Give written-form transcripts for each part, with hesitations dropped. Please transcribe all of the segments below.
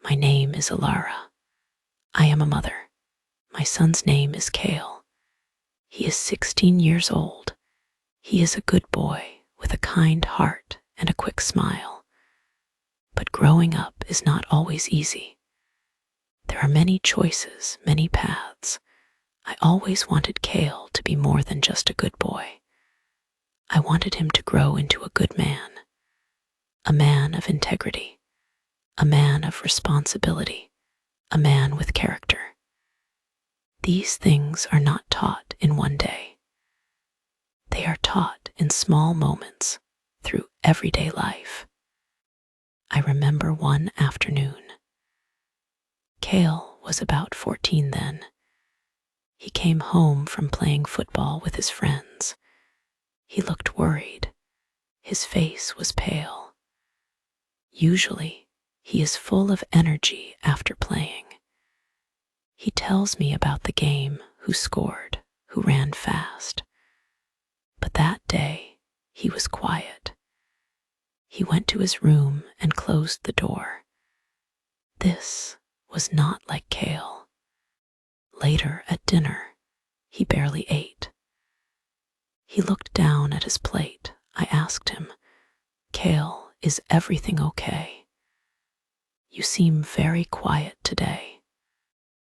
My name is Alara. I am a mother. My son's name is Kale. He is 16 years old. He is a good boy with a kind heart and a quick smile. But growing up is not always easy. There are many choices, many paths. I always wanted Kale to be more than just a good boy. I wanted him to grow into a good man, a man of integrity, a man of responsibility, a man with character. These things are not taught in one day. They are taught in small moments through everyday life. I remember one afternoon. Kale was about 14 then. He came home from playing football with his friends. He looked worried. His face was pale. Usually, he is full of energy after playing. He tells me about the game, who scored, who ran fast. But that day, he was quiet. He went to his room and closed the door. This was not like Kale. Later at dinner, he barely ate. He looked down at his plate. I asked him, "Kale, is everything okay? You seem very quiet today."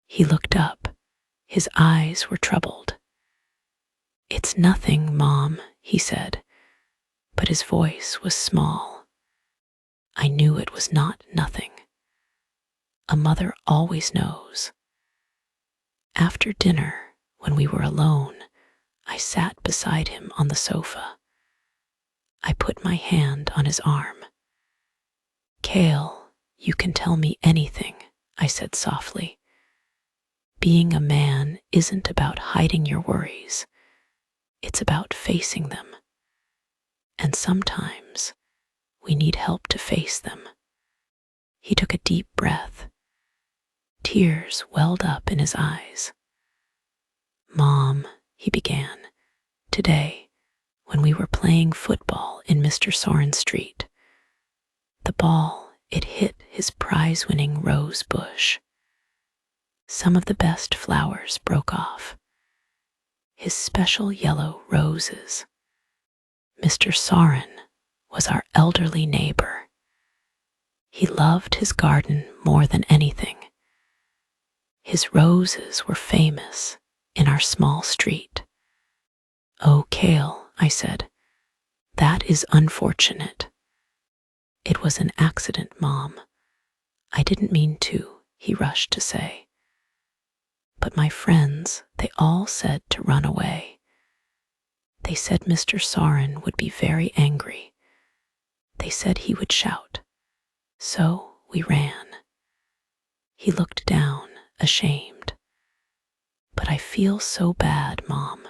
He looked up. His eyes were troubled. "It's nothing, Mom," he said, but his voice was small. I knew it was not nothing. A mother always knows. After dinner, when we were alone, I sat beside him on the sofa. I put my hand on his arm. "Kale, you can tell me anything," I said softly. "Being a man isn't about hiding your worries. It's about facing them. And sometimes we need help to face them." He took a deep breath. Tears welled up in his eyes. "Mom," he began, "today, when we were playing football in Mr. Soren's street, the ball, it hit his prize-winning rose bush. Some of the best flowers broke off. His special yellow roses. Mr. Soren was our elderly neighbor. He loved his garden more than anything. His roses were famous in our small street." "Oh, Kale," I said, "that is unfortunate." "It was an accident, Mom. I didn't mean to," he rushed to say. "But my friends, they all said to run away. They said Mr. Soren would be very angry. They said he would shout. So we ran." He looked down, ashamed. "But I feel so bad, Mom.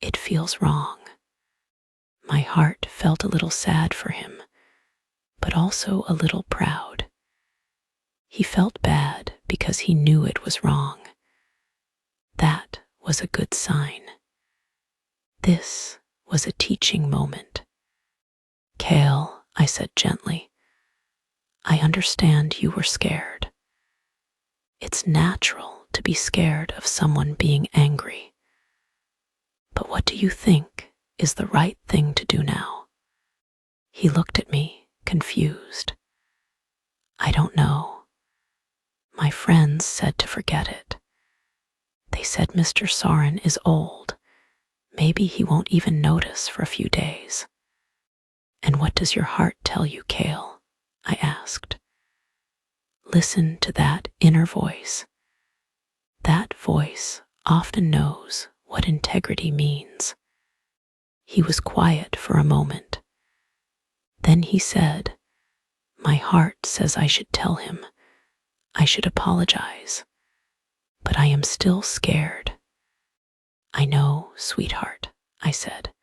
It feels wrong." My heart felt a little sad for him, but also a little proud. He felt bad because he knew it was wrong. That was a good sign. This was a teaching moment. "Kale," I said gently, "I understand you were scared. It's natural to be scared of someone being angry. But what do you think is the right thing to do now?" He looked at me, confused. "I don't know. My friends said to forget it. They said Mr. Soren is old. Maybe he won't even notice for a few days." "And what does your heart tell you, Kale?" I asked. Listen to that inner voice. That voice often knows what integrity means. He was quiet for a moment. Then he said, "My heart says I should tell him. I should apologize. But I am still scared." "I know, sweetheart," I said.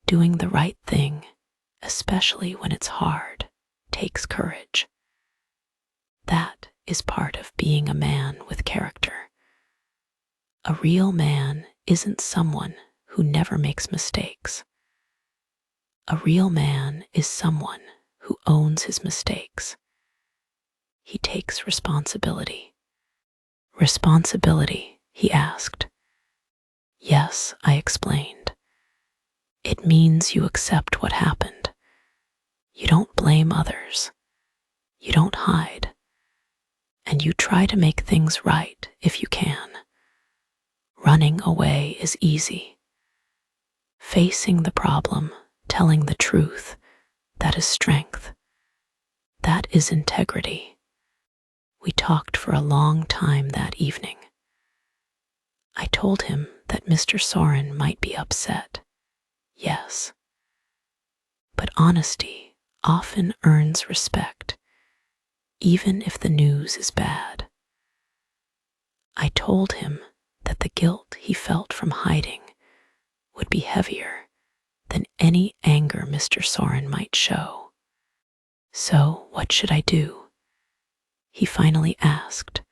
"Doing the right thing, especially when it's hard, takes courage. That is part of being a man with character. A real man isn't someone who never makes mistakes. A real man is someone who owns his mistakes. he takes responsibility. Responsibility, he asked. Yes, I explained. It means you accept what happened. You don't blame others. You don't hide. And you try to make things right if you can. Running away is easy. Facing the problem, telling the truth, that is strength. That is integrity. We talked for a long time that evening. I told him that Mr. Soren might be upset. Yes. But honesty often earns respect, even if the news is bad. I told him that the guilt he felt from hiding would be heavier than any anger Mr. Soren might show. So, what should I do? He finally asked,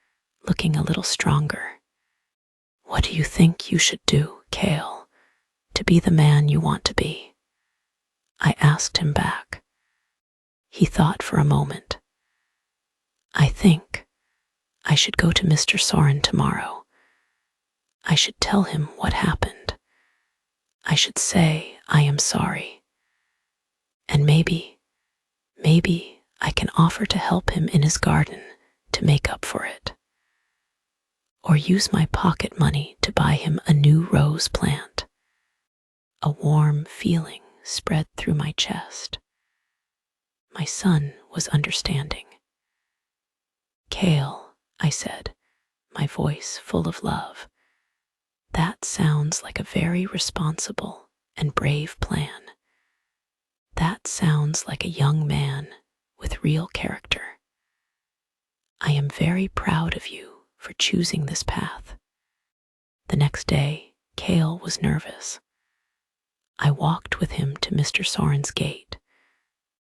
looking a little stronger. What do you think you should do, Cale, to be the man you want to be? I asked him back. He thought for a moment. I think I should go to Mr. Soren tomorrow. I should tell him what happened. I should say I am sorry. And maybe I can offer to help him in his garden to make up for it. Or use my pocket money to buy him a new rose plant. A warm feeling spread through my chest. My son was understanding. Cale, I said, my voice full of love. That sounds like a very responsible and brave plan. That sounds like a young man with real character. I am very proud of you for choosing this path. The next day, Cale was nervous. I walked with him to Mr. Soren's gate,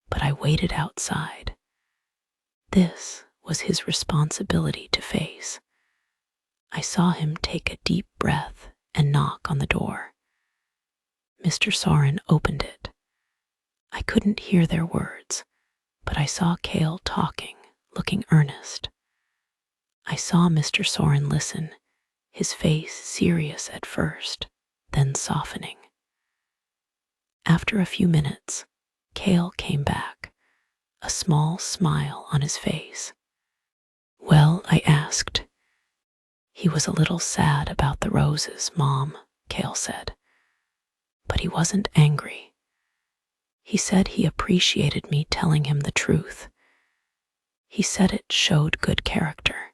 but I waited outside. This was his responsibility to face. I saw him take a deep breath and knock on the door. Mr. Soren opened it. I couldn't hear their words, but I saw Cale talking, looking earnest. I saw Mr. Soren listen, his face serious at first, then softening. After a few minutes, Cale came back, a small smile on his face. Well, I asked. He was a little sad about the roses, Mom, Cale said. But he wasn't angry. He said he appreciated me telling him the truth. He said it showed good character.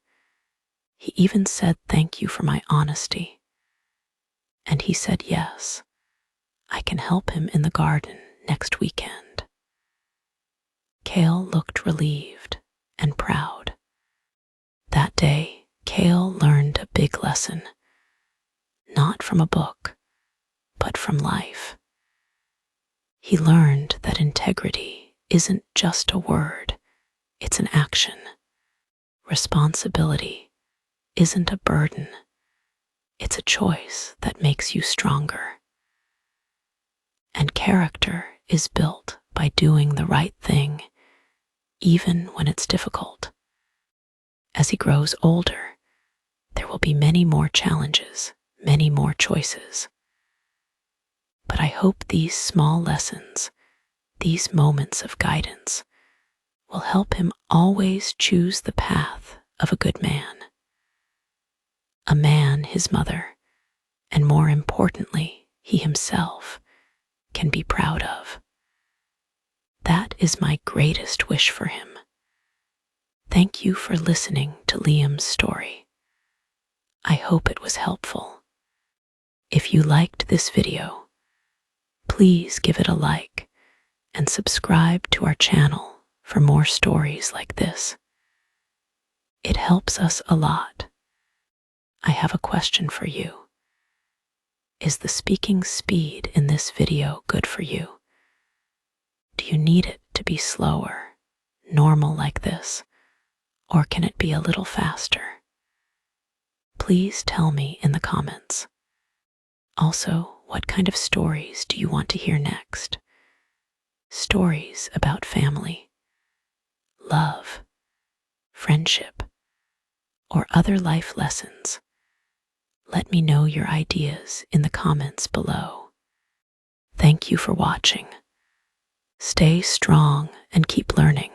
He even said thank you for my honesty. And he said yes, I can help him in the garden next weekend. Cale looked relieved and proud. That day, Cale learned a big lesson, not from a book, but from life. He learned that integrity isn't just a word, it's an action. Responsibility isn't a burden, it's a choice that makes you stronger. And character is built by doing the right thing, even when it's difficult. As he grows older, there will be many more challenges, many more choices. But I hope these small lessons, these moments of guidance, will help him always choose the path of a good man. A man his mother, and more importantly, he himself, can be proud of. That is my greatest wish for him. Thank you for listening to Liam's story. I hope it was helpful. If you liked this video, please give it a like and subscribe to our channel for more stories like this. It helps us a lot. I have a question for you. Is the speaking speed in this video good for you? Do you need it to be slower, normal like this, or can it be a little faster? Please tell me in the comments. Also, what kind of stories do you want to hear next? Stories about family, love, friendship, or other life lessons, let me know your ideas in the comments below. Thank you for watching. Stay strong and keep learning.